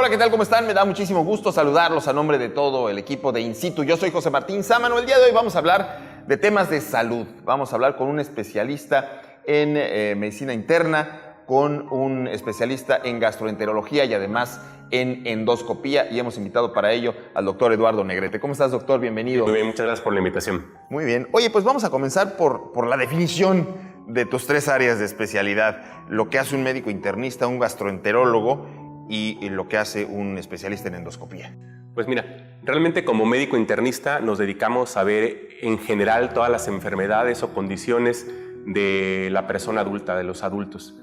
Hola, ¿qué tal? ¿Cómo están? Me da muchísimo gusto saludarlos a nombre de todo el equipo de In Situ. Yo soy José Martín Sámano. El día de hoy vamos a hablar de temas de salud. Vamos a hablar con un especialista en medicina interna, con un especialista en gastroenterología y además en endoscopía, y hemos invitado para ello al doctor Eduardo Negrete. ¿Cómo estás, doctor? Bienvenido. Muy bien, muchas gracias por la invitación. Muy bien. Oye, pues vamos a comenzar por la definición de tus tres áreas de especialidad. Lo que hace un médico internista, un gastroenterólogo y lo que hace un especialista en endoscopía. Pues mira, realmente como médico internista nos dedicamos a ver en general todas las enfermedades o condiciones de la persona adulta, de los adultos.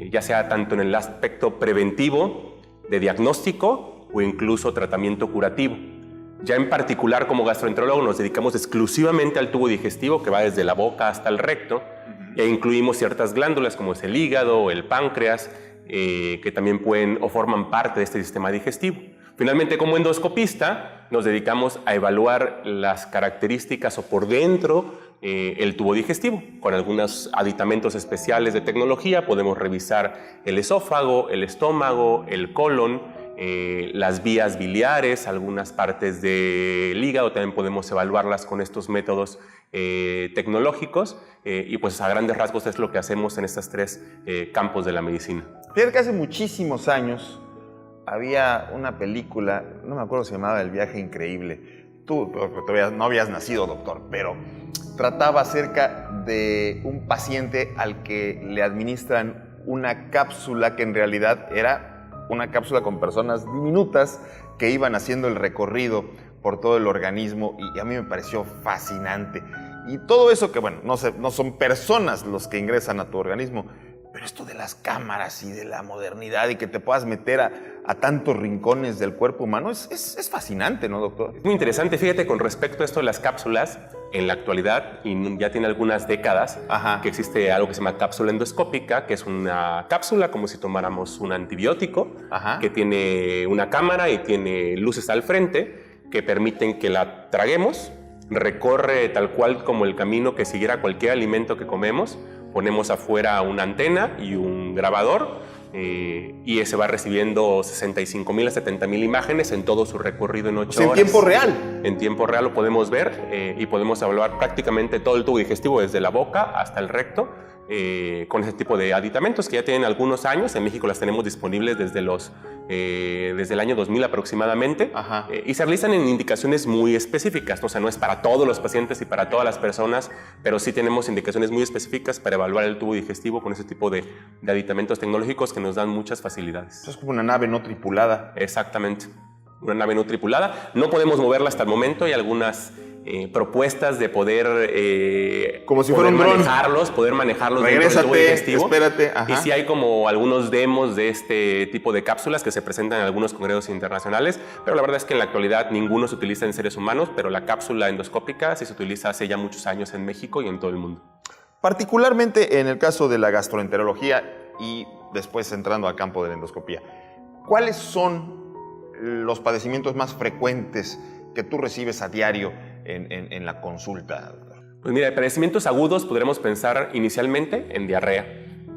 Ya sea tanto en el aspecto preventivo, de diagnóstico o incluso tratamiento curativo. Ya en particular como gastroenterólogo nos dedicamos exclusivamente al tubo digestivo que va desde la boca hasta el recto e incluimos ciertas glándulas como es el hígado o el páncreas que también pueden o forman parte de este sistema digestivo. Finalmente, como endoscopista, nos dedicamos a evaluar las características o por dentro el tubo digestivo. Con algunos aditamentos especiales de tecnología podemos revisar el esófago, el estómago, el colon, las vías biliares, algunas partes del hígado, también podemos evaluarlas con estos métodos tecnológicos y pues a grandes rasgos es lo que hacemos en estos tres campos de la medicina. Fíjate que hace muchísimos años había una película, no me acuerdo si se llamaba El viaje increíble. Tú todavía no habías nacido, doctor, pero trataba acerca de un paciente al que le administran una cápsula que en realidad era una cápsula con personas diminutas que iban haciendo el recorrido por todo el organismo y a mí me pareció fascinante. Y todo eso que, bueno, no son personas los que ingresan a tu organismo, pero esto de las cámaras y de la modernidad y que te puedas meter a tantos rincones del cuerpo humano es fascinante, ¿no, doctor? Es muy interesante. Fíjate, con respecto a esto de las cápsulas, en la actualidad, y ya tiene algunas décadas, que existe algo que se llama cápsula endoscópica, que es una cápsula como si tomáramos un antibiótico, que tiene una cámara y tiene luces al frente que permiten que la traguemos, recorre tal cual como el camino que siguiera cualquier alimento que comemos. Ponemos afuera una antena y un grabador y ese va recibiendo 65,000 a 70,000 imágenes en todo su recorrido en 8 horas. ¿En tiempo real? En tiempo real lo podemos ver y podemos evaluar prácticamente todo el tubo digestivo desde la boca hasta el recto con ese tipo de aditamentos que ya tienen algunos años. En México las tenemos disponibles desde el año 2000 aproximadamente y se realizan en indicaciones muy específicas. O sea, no es para todos los pacientes y para todas las personas, pero sí tenemos indicaciones muy específicas para evaluar el tubo digestivo con ese tipo de aditamentos tecnológicos que nos dan muchas facilidades. Es como una nave no tripulada. Exactamente, una nave no tripulada. No podemos moverla hasta el momento. Hay algunas propuestas de poder como si fuera un dron, poder manejarlos dentro del tubo digestivo. Espérate. Y sí hay como algunos demos de este tipo de cápsulas que se presentan en algunos congresos internacionales, pero la verdad es que en la actualidad ninguno se utiliza en seres humanos, pero la cápsula endoscópica sí se utiliza hace ya muchos años en México y en todo el mundo. Particularmente en el caso de la gastroenterología y después entrando al campo de la endoscopía, ¿cuáles son los padecimientos más frecuentes que tú recibes a diario en la consulta? Pues mira, de padecimientos agudos podremos pensar inicialmente en diarrea.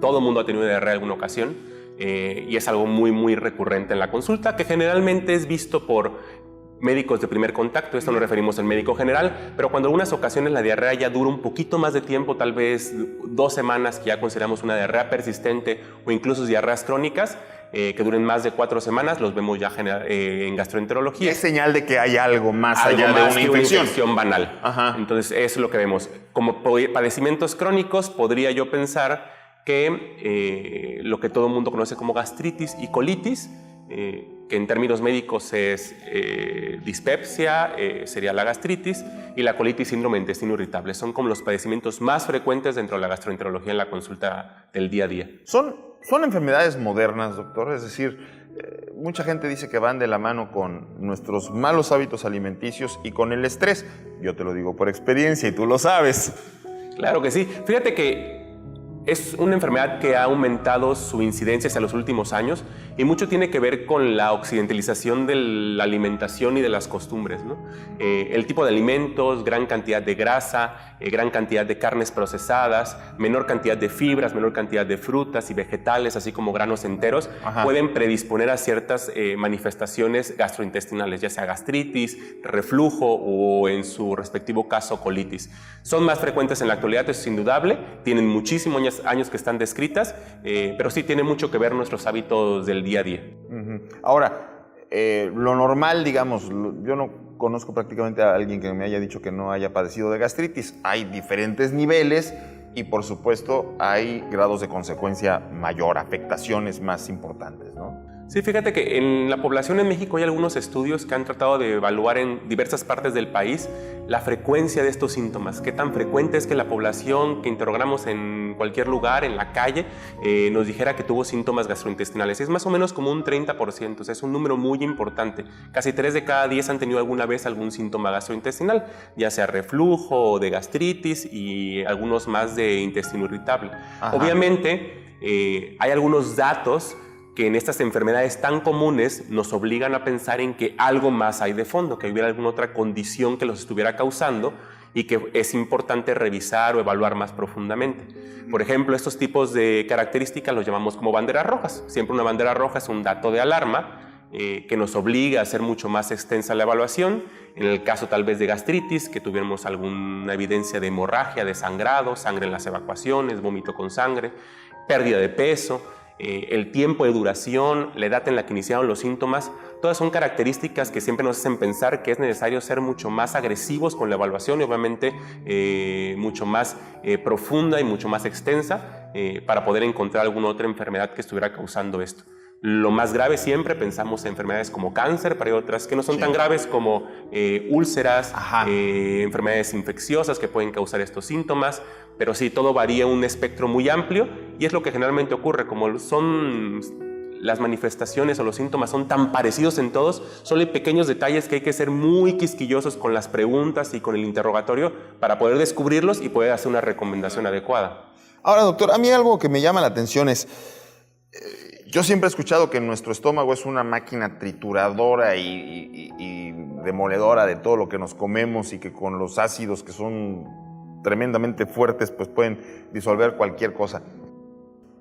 Todo el mundo ha tenido diarrea en alguna ocasión y es algo muy, muy recurrente en la consulta, que generalmente es visto por médicos de primer contacto. Esto nos referimos al médico general, pero cuando en algunas ocasiones la diarrea ya dura un poquito más de tiempo, tal vez 2 semanas, que ya consideramos una diarrea persistente, o incluso diarreas crónicas que duren más de 4 semanas, los vemos ya en gastroenterología. Es señal de que hay algo más allá de una infección banal. Entonces, eso es lo que vemos. Como padecimientos crónicos, podría yo pensar que lo que todo el mundo conoce como gastritis y colitis, que en términos médicos es dispepsia, sería la gastritis, y la colitis, síndrome de intestino irritable. Son como los padecimientos más frecuentes dentro de la gastroenterología en la consulta del día a día. ¿Son enfermedades modernas, doctor? Es decir, mucha gente dice que van de la mano con nuestros malos hábitos alimenticios y con el estrés. Yo te lo digo por experiencia y tú lo sabes. Claro que sí. Fíjate que Es una enfermedad que ha aumentado su incidencia hacia los últimos años y mucho tiene que ver con la occidentalización de la alimentación y de las costumbres, ¿no? El tipo de alimentos, gran cantidad de grasa, gran cantidad de carnes procesadas, menor cantidad de fibras, menor cantidad de frutas y vegetales, así como granos enteros, pueden predisponer a ciertas manifestaciones gastrointestinales, ya sea gastritis, reflujo o en su respectivo caso colitis. Son más frecuentes en la actualidad, eso es indudable, tienen muchísimos años que están descritas, pero sí tiene mucho que ver nuestros hábitos del día a día. Ahora, lo normal, digamos, yo no conozco prácticamente a alguien que me haya dicho que no haya padecido de gastritis. Hay diferentes niveles y, por supuesto, hay grados de consecuencia mayor, afectaciones más importantes, ¿no? Sí, fíjate que en la población en México hay algunos estudios que han tratado de evaluar en diversas partes del país la frecuencia de estos síntomas. Qué tan frecuente es que la población que interrogamos en cualquier lugar, en la calle, nos dijera que tuvo síntomas gastrointestinales. Es más o menos como un 30%, o sea, es un número muy importante. Casi 3 de cada 10 han tenido alguna vez algún síntoma gastrointestinal, ya sea reflujo o de gastritis y algunos más de intestino irritable. Obviamente, hay algunos datos que en estas enfermedades tan comunes nos obligan a pensar en que algo más hay de fondo, que hubiera alguna otra condición que los estuviera causando y que es importante revisar o evaluar más profundamente. Por ejemplo, estos tipos de características los llamamos como banderas rojas. Siempre una bandera roja es un dato de alarma que nos obliga a hacer mucho más extensa la evaluación. En el caso tal vez de gastritis, que tuviéramos alguna evidencia de hemorragia, de sangrado, sangre en las evacuaciones, vómito con sangre, pérdida de peso, el tiempo de duración, la edad en la que iniciaron los síntomas, todas son características que siempre nos hacen pensar que es necesario ser mucho más agresivos con la evaluación y obviamente mucho más profunda y mucho más extensa para poder encontrar alguna otra enfermedad que estuviera causando esto. Lo más grave siempre pensamos en enfermedades como cáncer, pero hay otras que no son tan graves como úlceras, enfermedades infecciosas que pueden causar estos síntomas, pero sí, todo varía un espectro muy amplio y es lo que generalmente ocurre, como son las manifestaciones o los síntomas son tan parecidos en todos, solo hay pequeños detalles que hay que ser muy quisquillosos con las preguntas y con el interrogatorio para poder descubrirlos y poder hacer una recomendación adecuada. Ahora, doctor, a mí algo que me llama la atención es, yo siempre he escuchado que nuestro estómago es una máquina trituradora y demoledora de todo lo que nos comemos y que con los ácidos que son tremendamente fuertes pues pueden disolver cualquier cosa.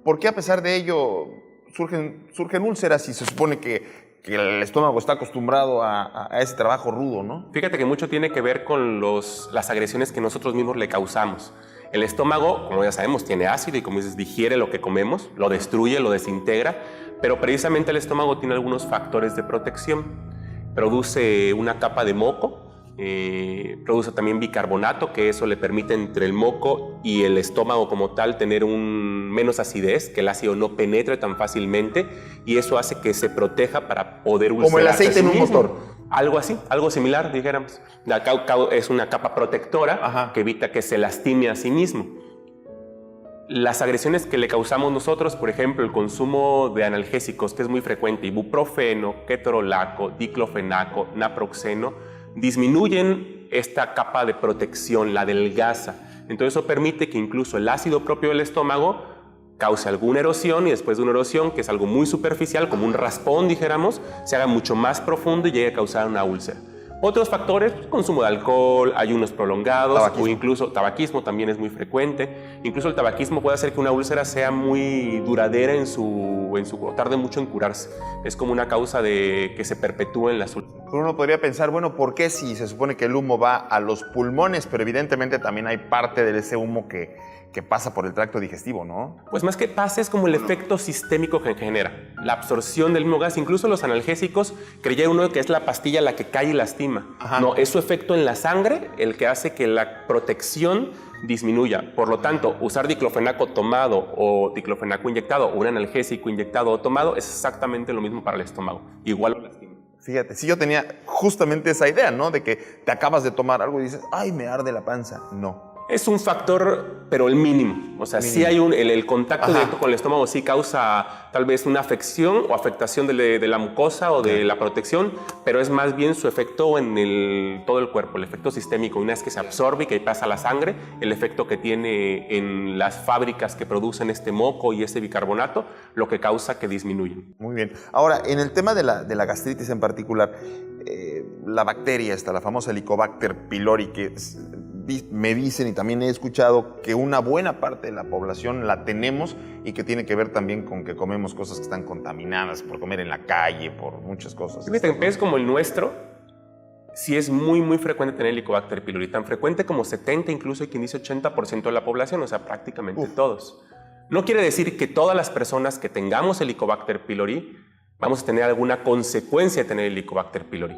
¿Por qué a pesar de ello surgen úlceras si se supone que el estómago está acostumbrado a ese trabajo rudo, ¿no? Fíjate que mucho tiene que ver con las agresiones que nosotros mismos le causamos. El estómago, como ya sabemos, tiene ácido y como dices, digiere lo que comemos, lo destruye, lo desintegra, pero precisamente el estómago tiene algunos factores de protección. Produce una capa de moco, produce también bicarbonato, que eso le permite entre el moco y el estómago como tal tener menos acidez, que el ácido no penetre tan fácilmente y eso hace que se proteja para poder ulcerarse. Como el aceite en un motor. Algo así, algo similar, dijéramos. Es una capa protectora que evita que se lastime a sí mismo. Las agresiones que le causamos nosotros, por ejemplo, el consumo de analgésicos, que es muy frecuente, ibuprofeno, ketorolaco, diclofenaco, naproxeno, disminuyen esta capa de protección, la adelgaza. Entonces eso permite que incluso el ácido propio del estómago cause alguna erosión y después de una erosión, que es algo muy superficial, como un raspón, dijéramos, se haga mucho más profundo y llegue a causar una úlcera. Otros factores, consumo de alcohol, ayunos prolongados o incluso tabaquismo también es muy frecuente. Incluso el tabaquismo puede hacer que una úlcera sea muy duradera o tarde mucho en curarse. Es como una causa de que se perpetúen las úlceras. Uno podría pensar, bueno, ¿por qué si se supone que el humo va a los pulmones? Pero evidentemente también hay parte de ese humo que pasa por el tracto digestivo, ¿no? Pues más que pase es como el efecto sistémico que genera, la absorción del mismo gas. Incluso los analgésicos, creía uno que es la pastilla la que cae y lastima. No, es su efecto en la sangre el que hace que la protección disminuya. Por lo tanto, usar diclofenaco tomado o diclofenaco inyectado o un analgésico inyectado o tomado es exactamente lo mismo para el estómago. Igual lo lastima. Fíjate, sí, yo tenía justamente esa idea, ¿no? De que te acabas de tomar algo y dices, ay, me arde la panza. No. Es un factor, pero el mínimo. O sea, sí hay el contacto directo con el estómago sí causa tal vez una afección o afectación de la mucosa o de la protección, pero es más bien su efecto en todo el cuerpo, el efecto sistémico. Una vez que se absorbe y que pasa a la sangre, el efecto que tiene en las fábricas que producen este moco y este bicarbonato, lo que causa que disminuyen. Muy bien. Ahora, en el tema de la gastritis en particular, la bacteria esta, la famosa Helicobacter pylori, que me dicen y también he escuchado que una buena parte de la población la tenemos y que tiene que ver también con que comemos cosas que están contaminadas por comer en la calle, por muchas cosas. Fíjate, en países como el nuestro, sí es muy, muy frecuente tener Helicobacter pylori, tan frecuente como 70, incluso hay quien dice 80% de la población, o sea, prácticamente todos. No quiere decir que todas las personas que tengamos Helicobacter pylori vamos a tener alguna consecuencia de tener Helicobacter pylori.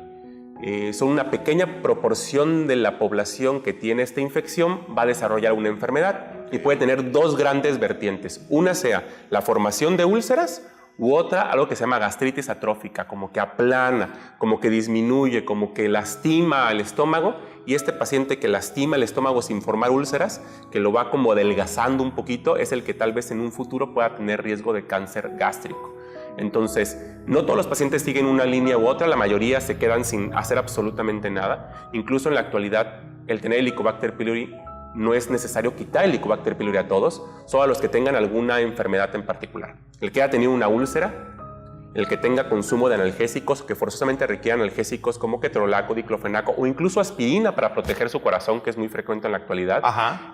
Son una pequeña proporción de la población que tiene esta infección va a desarrollar una enfermedad y puede tener dos grandes vertientes. Una sea la formación de úlceras u otra algo que se llama gastritis atrófica, como que aplana, como que disminuye, como que lastima al estómago, y este paciente que lastima el estómago sin formar úlceras, que lo va como adelgazando un poquito, es el que tal vez en un futuro pueda tener riesgo de cáncer gástrico. Entonces, no todos los pacientes siguen una línea u otra, la mayoría se quedan sin hacer absolutamente nada. Incluso en la actualidad, el tener Helicobacter pylori no es necesario quitar el Helicobacter pylori a todos, solo a los que tengan alguna enfermedad en particular. El que haya tenido una úlcera, el que tenga consumo de analgésicos que forzosamente requieran analgésicos como ketorolaco, diclofenaco o incluso aspirina para proteger su corazón, que es muy frecuente en la actualidad.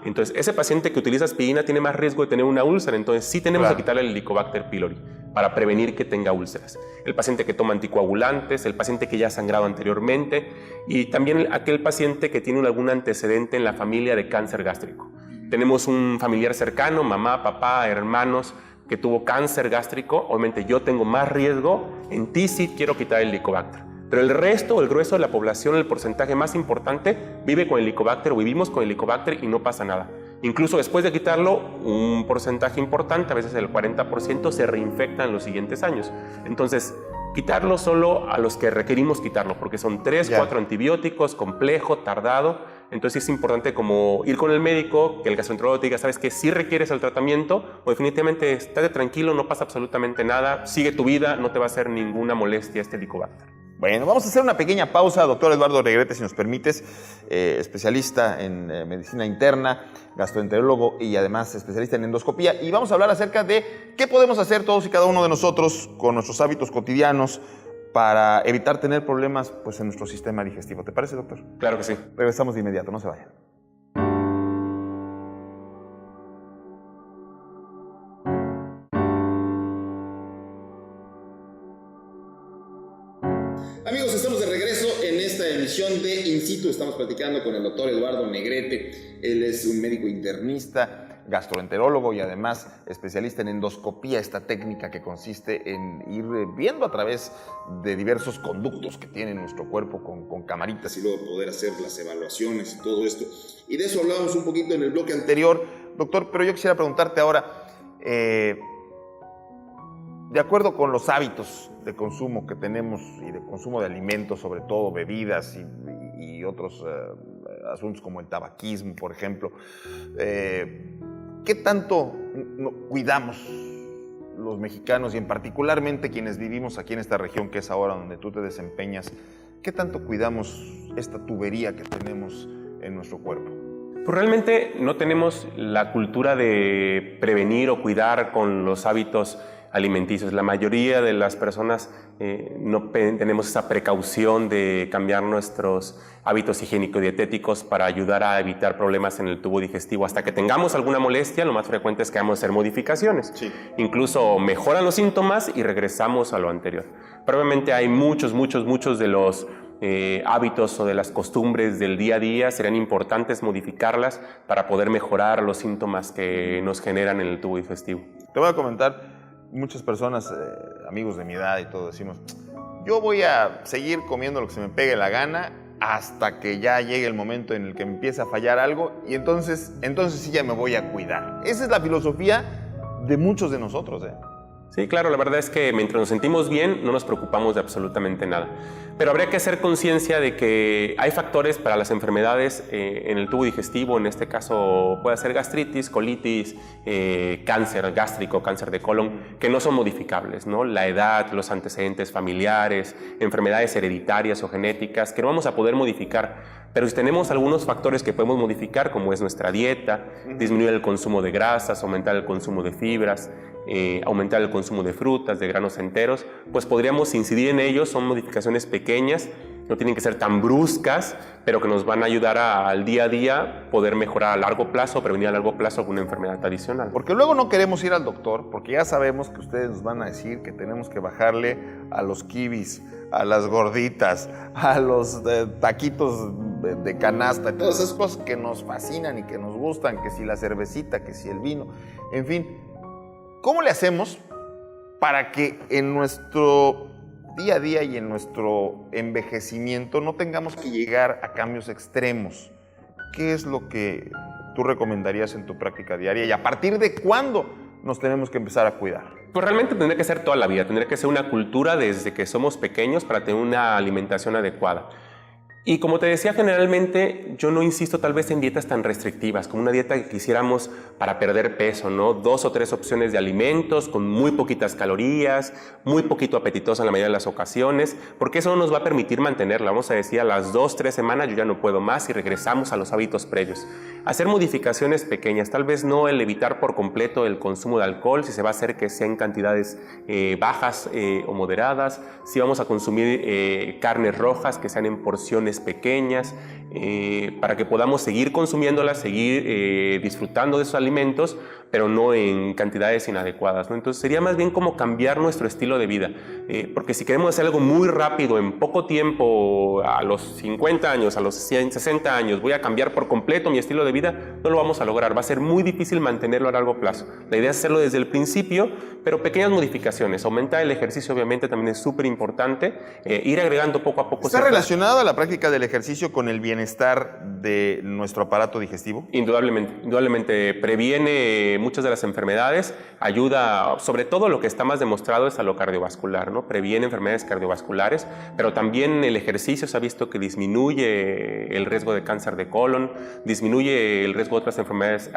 Entonces, ese paciente que utiliza aspirina tiene más riesgo de tener una úlcera, entonces sí tenemos que quitarle el Helicobacter pylori para prevenir que tenga úlceras. El paciente que toma anticoagulantes, el paciente que ya ha sangrado anteriormente y también aquel paciente que tiene algún antecedente en la familia de cáncer gástrico. Tenemos un familiar cercano, mamá, papá, hermanos, que tuvo cáncer gástrico, obviamente yo tengo más riesgo, en ti sí quiero quitar el Helicobacter. Pero el resto, el grueso de la población, el porcentaje más importante, vive con el Helicobacter o vivimos con el Helicobacter y no pasa nada. Incluso después de quitarlo, un porcentaje importante, a veces el 40%, se reinfecta en los siguientes años. Entonces, quitarlo solo a los que requerimos quitarlo, porque son 3, 4 antibióticos, complejo, tardado. Entonces es importante como ir con el médico, que el gastroenterólogo te diga, sabes que sí requieres el tratamiento o definitivamente estate tranquilo, no pasa absolutamente nada, sigue tu vida, no te va a hacer ninguna molestia este Helicobacter. Bueno, vamos a hacer una pequeña pausa, doctor Eduardo Negrete, si nos permites, especialista en medicina interna, gastroenterólogo y además especialista en endoscopía, y vamos a hablar acerca de qué podemos hacer todos y cada uno de nosotros con nuestros hábitos cotidianos para evitar tener problemas pues, en nuestro sistema digestivo. ¿Te parece, doctor? Claro que sí. Regresamos de inmediato, no se vayan. Amigos, estamos de regreso en esta emisión de In Situ. Estamos platicando con el doctor Eduardo Negrete. Él es un médico internista, gastroenterólogo y además especialista en endoscopía, esta técnica que consiste en ir viendo a través de diversos conductos que tiene nuestro cuerpo con camaritas y luego poder hacer las evaluaciones y todo esto. Y de eso hablábamos un poquito en el bloque anterior, doctor, pero yo quisiera preguntarte ahora, de acuerdo con los hábitos de consumo que tenemos y de consumo de alimentos, sobre todo bebidas y otros asuntos como el tabaquismo, por ejemplo, ¿qué tanto cuidamos los mexicanos y en particularmente quienes vivimos aquí en esta región que es ahora donde tú te desempeñas? ¿Qué tanto cuidamos esta tubería que tenemos en nuestro cuerpo? Pues realmente no tenemos la cultura de prevenir o cuidar con los hábitos alimenticios. La mayoría de las personas no tenemos esa precaución de cambiar nuestros hábitos higiénico-dietéticos para ayudar a evitar problemas en el tubo digestivo. Hasta que tengamos alguna molestia, lo más frecuente es que vamos a hacer modificaciones. Sí. Incluso mejoran los síntomas y regresamos a lo anterior. Probablemente hay muchos de los hábitos o de las costumbres del día a día, serían importantes modificarlas para poder mejorar los síntomas que nos generan en el tubo digestivo. Te voy a comentar. Muchas personas, amigos de mi edad y todo, decimos, yo voy a seguir comiendo lo que se me pegue la gana hasta que ya llegue el momento en el que me empiece a fallar algo y entonces sí ya me voy a cuidar. Esa es la filosofía de muchos de nosotros. Sí, claro, la verdad es que mientras nos sentimos bien, no nos preocupamos de absolutamente nada. Pero habría que hacer conciencia de que hay factores para las enfermedades en el tubo digestivo, en este caso puede ser gastritis, colitis, cáncer gástrico, cáncer de colon, que no son modificables, ¿no? La edad, los antecedentes familiares, enfermedades hereditarias o genéticas, que no vamos a poder modificar. Pero si tenemos algunos factores que podemos modificar, como es nuestra dieta, disminuir el consumo de grasas, aumentar el consumo de fibras, aumentar el consumo de frutas, de granos enteros, pues podríamos incidir en ellos. Son modificaciones pequeñas, no tienen que ser tan bruscas, pero que nos van a ayudar al día a día poder mejorar a largo plazo, prevenir a largo plazo alguna enfermedad adicional. Porque luego no queremos ir al doctor, porque ya sabemos que ustedes nos van a decir que tenemos que bajarle a los kibis, a las gorditas, a los taquitos de canasta, todas esas cosas que nos fascinan y que nos gustan, que si la cervecita, que si el vino, en fin. ¿Cómo le hacemos para que en nuestro día a día y en nuestro envejecimiento no tengamos que llegar a cambios extremos? ¿Qué es lo que tú recomendarías en tu práctica diaria y a partir de cuándo nos tenemos que empezar a cuidar? Pues realmente tendría que ser toda la vida, tendría que ser una cultura desde que somos pequeños para tener una alimentación adecuada. Y como te decía, generalmente yo no insisto tal vez en dietas tan restrictivas, como una dieta que quisiéramos para perder peso, ¿no? 2 o 3 opciones de alimentos con muy poquitas calorías, muy poquito apetitosa en la mayoría de las ocasiones, porque eso no nos va a permitir mantenerla. Vamos a decir, a las 2 o 3 semanas yo ya no puedo más y regresamos a los hábitos previos. Hacer modificaciones pequeñas, tal vez no el evitar por completo el consumo de alcohol, si se va a hacer que sea en cantidades bajas o moderadas, si vamos a consumir carnes rojas que sean en porciones pequeñas, para que podamos seguir consumiéndolas, seguir disfrutando de esos alimentos, pero no en cantidades inadecuadas, ¿no? Entonces sería más bien como cambiar nuestro estilo de vida, porque si queremos hacer algo muy rápido, en poco tiempo, a los 50 años, a los 60 años, voy a cambiar por completo mi estilo de vida, no lo vamos a lograr, va a ser muy difícil mantenerlo a largo plazo. La idea es hacerlo desde el principio, pero pequeñas modificaciones. Aumentar el ejercicio obviamente también es súper importante, ir agregando poco a poco. ¿Está relacionada la práctica del ejercicio con el bienestar de nuestro aparato digestivo? Indudablemente previene muchas de las enfermedades, ayuda, sobre todo lo que está más demostrado es a lo cardiovascular, ¿no? Previene enfermedades cardiovasculares, pero también el ejercicio se ha visto que disminuye el riesgo de cáncer de colon, disminuye el riesgo de otras enfermedades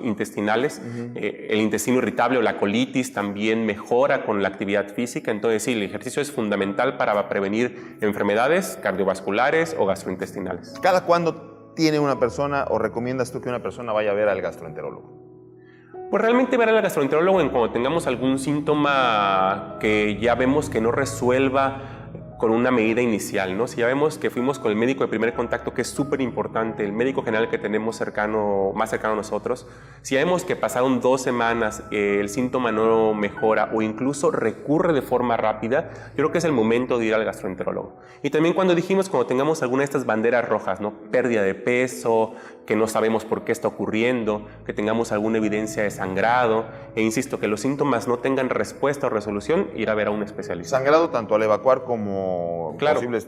intestinales, el intestino irritable o la colitis también mejora con la actividad física. Entonces sí, el ejercicio es fundamental para prevenir enfermedades cardiovasculares o gastrointestinales. ¿Cada cuándo tiene una persona o recomiendas tú que una persona vaya a ver al gastroenterólogo? Pues realmente ver al gastroenterólogo en cuando tengamos algún síntoma que ya vemos que no resuelva con una medida inicial, ¿no? Si ya vemos que fuimos con el médico de primer contacto, que es súper importante, el médico general que tenemos más cercano a nosotros, si ya vemos que pasaron 2 semanas, el síntoma no mejora o incluso recurre de forma rápida, yo creo que es el momento de ir al gastroenterólogo. Y también cuando tengamos alguna de estas banderas rojas, ¿no? Pérdida de peso, que no sabemos por qué está ocurriendo, que tengamos alguna evidencia de sangrado, e insisto, que los síntomas no tengan respuesta o resolución, ir a ver a un especialista. Sangrado tanto al evacuar como claro. Posibles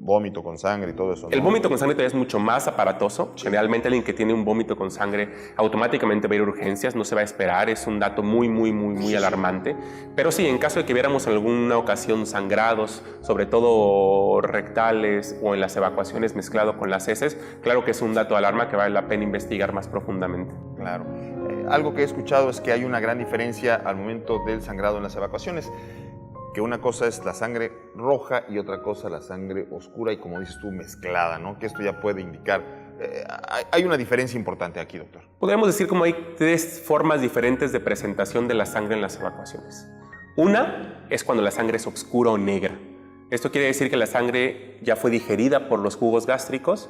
vómito con sangre y todo eso, ¿no? El vómito con sangre todavía es mucho más aparatoso. Generalmente alguien que tiene un vómito con sangre automáticamente va a ir a urgencias, no se va a esperar, es un dato muy alarmante. Pero sí, en caso de que viéramos en alguna ocasión sangrados, sobre todo rectales o en las evacuaciones mezclado con las heces, claro que es un dato de alarma que vale la pena investigar más profundamente. Claro. Algo que he escuchado es que hay una gran diferencia al momento del sangrado en las evacuaciones, que una cosa es la sangre roja y otra cosa la sangre oscura y, como dices tú, mezclada, ¿no? Que esto ya puede indicar. Hay una diferencia importante aquí, doctor. Podríamos decir como hay 3 formas diferentes de presentación de la sangre en las evacuaciones. Una es cuando la sangre es oscura o negra. Esto quiere decir que la sangre ya fue digerida por los jugos gástricos,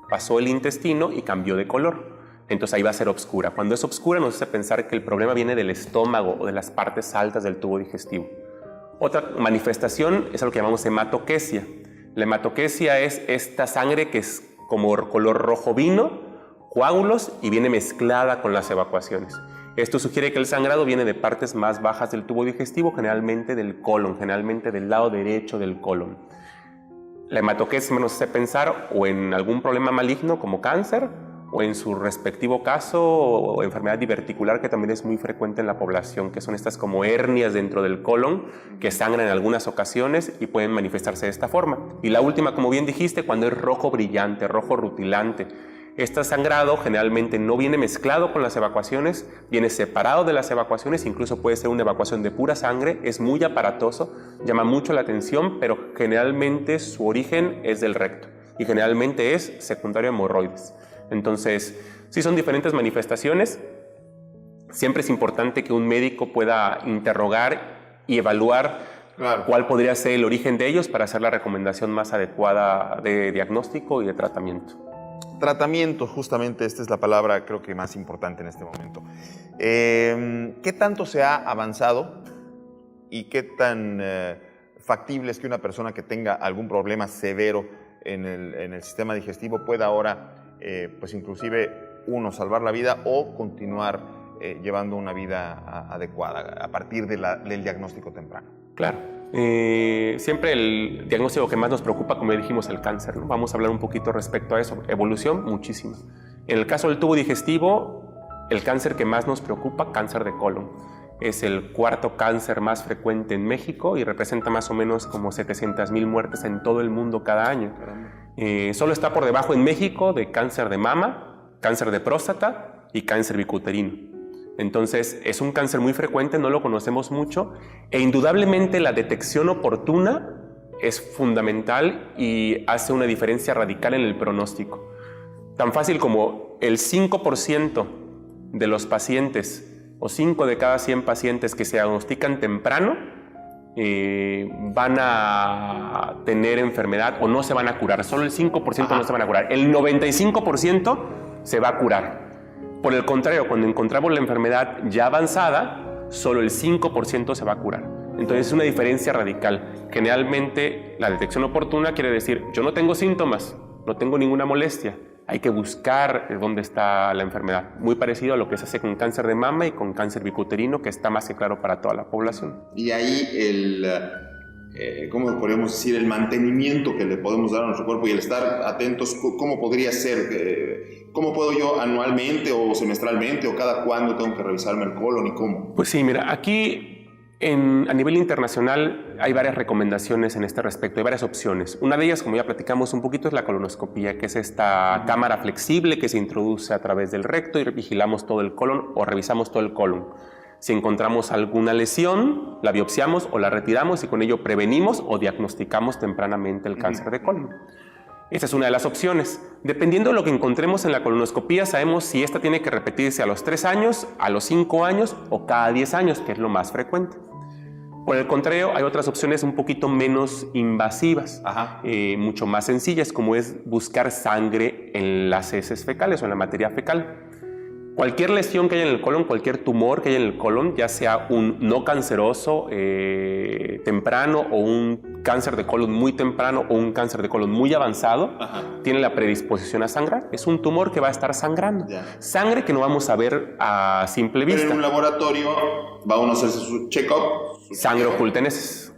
pasó el intestino y cambió de color. Entonces ahí va a ser oscura. Cuando es oscura nos hace pensar que el problema viene del estómago o de las partes altas del tubo digestivo. Otra manifestación es lo que llamamos hematoquesia. La hematoquesia es esta sangre que es como color rojo vino, coágulos y viene mezclada con las evacuaciones. Esto sugiere que el sangrado viene de partes más bajas del tubo digestivo, generalmente del colon, generalmente del lado derecho del colon. La hematoquesia nos hace pensar o en algún problema maligno como cáncer o en su respectivo caso, o enfermedad diverticular que también es muy frecuente en la población, que son estas como hernias dentro del colon que sangran en algunas ocasiones y pueden manifestarse de esta forma. Y la última, como bien dijiste, cuando es rojo brillante, rojo rutilante. Este sangrado generalmente no viene mezclado con las evacuaciones, viene separado de las evacuaciones, incluso puede ser una evacuación de pura sangre, es muy aparatoso, llama mucho la atención, pero generalmente su origen es del recto y generalmente es secundario a hemorroides. Entonces, sí son diferentes manifestaciones. Siempre es importante que un médico pueda interrogar y evaluar cuál podría ser el origen de ellos para hacer la recomendación más adecuada de diagnóstico y de tratamiento. Tratamiento, justamente esta es la palabra creo que más importante en este momento. ¿Qué tanto se ha avanzado y qué tan factible es que una persona que tenga algún problema severo en el sistema digestivo pueda ahora, pues inclusive, salvar la vida o continuar llevando una vida adecuada a partir del diagnóstico temprano? Claro. Siempre el diagnóstico que más nos preocupa, como ya dijimos, el cáncer, ¿no? Vamos a hablar un poquito respecto a eso. Evolución, muchísima. En el caso del tubo digestivo, el cáncer que más nos preocupa, cáncer de colon. Es el 4º cáncer más frecuente en México y representa más o menos como 700,000 muertes en todo el mundo cada año. Solo está por debajo en México de cáncer de mama, cáncer de próstata y cáncer bicuterino. Entonces, es un cáncer muy frecuente, no lo conocemos mucho, e indudablemente la detección oportuna es fundamental y hace una diferencia radical en el pronóstico. Tan fácil como el 5% de los pacientes, o 5 de cada 100 pacientes que se diagnostican temprano, van a tener enfermedad o no se van a curar. Solo el 5% no se van a curar. El 95% se va a curar. Por el contrario, cuando encontramos la enfermedad ya avanzada, solo el 5% se va a curar. Entonces es una diferencia radical. Generalmente la detección oportuna quiere decir, yo no tengo síntomas, no tengo ninguna molestia. Hay que buscar dónde está la enfermedad. Muy parecido a lo que se hace con cáncer de mama y con cáncer bicuterino, que está más que claro para toda la población. Y ahí ¿cómo podríamos decir? El mantenimiento que le podemos dar a nuestro cuerpo y el estar atentos, ¿cómo podría ser? ¿Cómo puedo yo anualmente o semestralmente o cada cuándo tengo que revisarme el colon y cómo? Pues sí, mira, aquí a nivel internacional hay varias recomendaciones en este respecto, hay varias opciones. Una de ellas, como ya platicamos un poquito, es la colonoscopía, que es esta cámara flexible que se introduce a través del recto y vigilamos todo el colon o revisamos todo el colon. Si encontramos alguna lesión, la biopsiamos o la retiramos y con ello prevenimos o diagnosticamos tempranamente el cáncer de colon. Esta es una de las opciones. Dependiendo de lo que encontremos en la colonoscopía, sabemos si esta tiene que repetirse a los 3 años, a los 5 años o cada 10 años, que es lo más frecuente. Por el contrario, hay otras opciones un poquito menos invasivas, mucho más sencillas, como es buscar sangre en las heces fecales o en la materia fecal. Cualquier lesión que haya en el colon, cualquier tumor que haya en el colon, ya sea un no canceroso temprano o un cáncer de colon muy temprano o un cáncer de colon muy avanzado, tiene la predisposición a sangrar. Es un tumor que va a estar sangrando. Sangre que no vamos a ver a simple vista. Pero en un laboratorio va uno a hacerse su check-up. Sangre oculta en heces.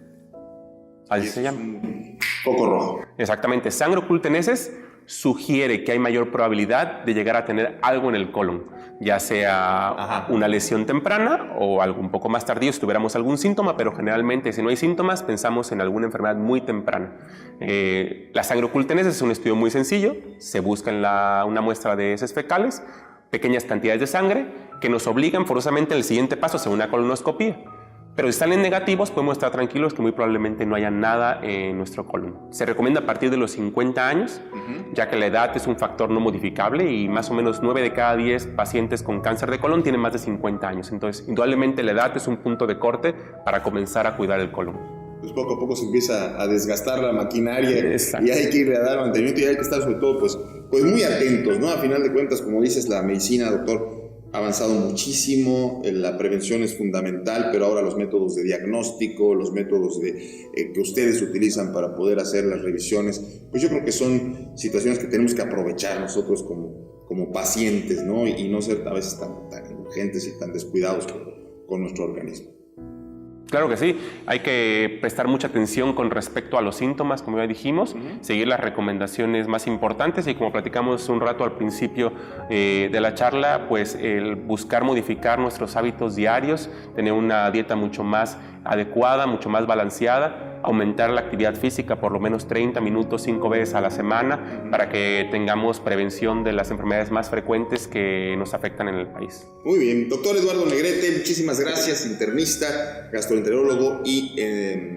Así se llama. Foco rojo. Exactamente. Sangre oculta en heces sugiere que hay mayor probabilidad de llegar a tener algo en el colon, ya sea una lesión temprana o algo un poco más tardío si tuviéramos algún síntoma, pero generalmente si no hay síntomas pensamos en alguna enfermedad muy temprana. La sangre oculta en heces es un estudio muy sencillo, se busca en una muestra de heces fecales, pequeñas cantidades de sangre que nos obligan forzosamente al siguiente paso, según una colonoscopía. Pero si salen negativos, podemos estar tranquilos que muy probablemente no haya nada en nuestro colon. Se recomienda a partir de los 50 años, ya que la edad es un factor no modificable y más o menos 9 de cada 10 pacientes con cáncer de colon tienen más de 50 años. Entonces, indudablemente la edad es un punto de corte para comenzar a cuidar el colon. Pues poco a poco se empieza a desgastar la maquinaria. Exacto. Y hay que irle a dar mantenimiento y hay que estar sobre todo pues muy atentos, ¿no? A final de cuentas, como dices, la medicina, doctor, ha avanzado muchísimo, la prevención es fundamental, pero ahora los métodos de diagnóstico, los métodos que ustedes utilizan para poder hacer las revisiones, pues yo creo que son situaciones que tenemos que aprovechar nosotros como pacientes, ¿no? Y no ser a veces tan urgentes y tan descuidados con nuestro organismo. Claro que sí, hay que prestar mucha atención con respecto a los síntomas, como ya dijimos, seguir las recomendaciones más importantes y como platicamos un rato al principio de la charla, pues el buscar modificar nuestros hábitos diarios, tener una dieta mucho más adecuada, mucho más balanceada, aumentar la actividad física por lo menos 30 minutos 5 veces a la semana para que tengamos prevención de las enfermedades más frecuentes que nos afectan en el país. Muy bien, doctor Eduardo Negrete, muchísimas gracias, internista, gastroenterólogo y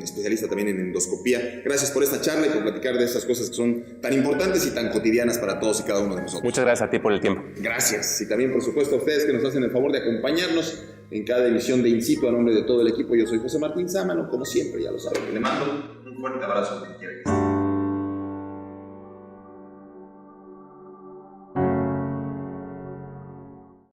especialista también en endoscopía. Gracias por esta charla y por platicar de estas cosas que son tan importantes y tan cotidianas para todos y cada uno de nosotros. Muchas gracias a ti por el tiempo. Gracias. Y también, por supuesto, a ustedes que nos hacen el favor de acompañarnos en cada emisión de In Situ. A nombre de todo el equipo, yo soy José Martín Sámano, como siempre, ya lo saben. Le mando un fuerte abrazo donde quiera que esté.